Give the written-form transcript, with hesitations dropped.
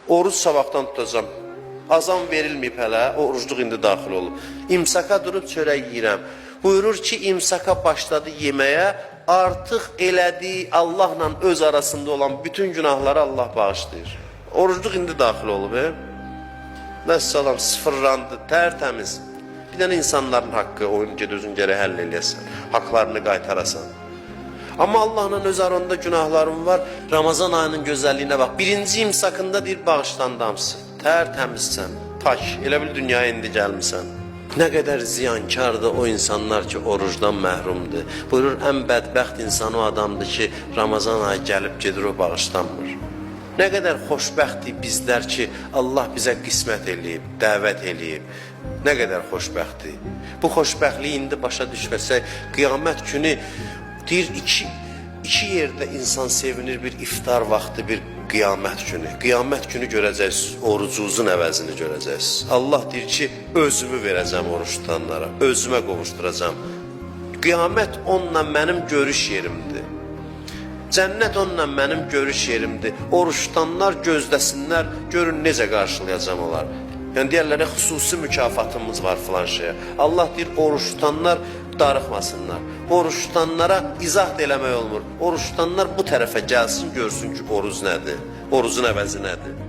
Oruç sabahdan tutacağım. Azam verilməyib hələ, orucluq indi daxil olub. İmsaka durub çörək yeyirəm. Buyurur ki, imsaka başladı yeməyə, artıq elədiyi Allahla öz arasında olan bütün günahları Allah bağışlayır. Orucluq indi daxil olub. Məsələn, sıfırlandı, tərtəmiz. Bir dənə insanların haqqı, oyun özün gərək həll eləyəsən, haqlarını qaytarasan. Amma Allahla öz aranda günahlarım var. Ramazan ayının gözəlliyinə bax. Birinci imsakında deyir, bağışlandamsın. Tərtəmizsən, pak, elə bil dünyaya indi gəlmirsən. Nə qədər ziyankardır o insanlar ki, orucdan məhrumdur. Buyurur, ən bədbəxt insan o adamdır ki, Ramazan ayı gəlib gedir, o bağışlanmır. Nə qədər xoşbəxtdir bizlər ki, Allah bizə qismət eləyib, dəvət eləyib. Nə qədər xoşbəxtdir. Bu xoşbəxtliyi indi başa düşməsək, qiyamət günü deyir, iki yerdə insan sevinir, bir iftar vaxtı, bir qiyamət günü. Qiyamət günü görəcəksiniz, orucunuzun əvəzini görəcəksiniz. Allah deyir ki, özümü verəcəm oruç tutanlara, özümə qovuşduracam. Qiyamət onunla mənim görüş yerimdir. Cənnət onunla mənim görüş yerimdir. Oruç tutanlar gözləsinlər, görün necə qarşılayacam onlar. Yəni deyərlər, xüsusi mükafatımız var filan şeyə. Allah deyir, oruç tutanlar darıxmasınlar. Oruç tutanlara izah da eləmək olmur. Oruç tutanlar bu tərəfə gəlsin, görsün ki, oruc nədir, orucun əvəzi nədir.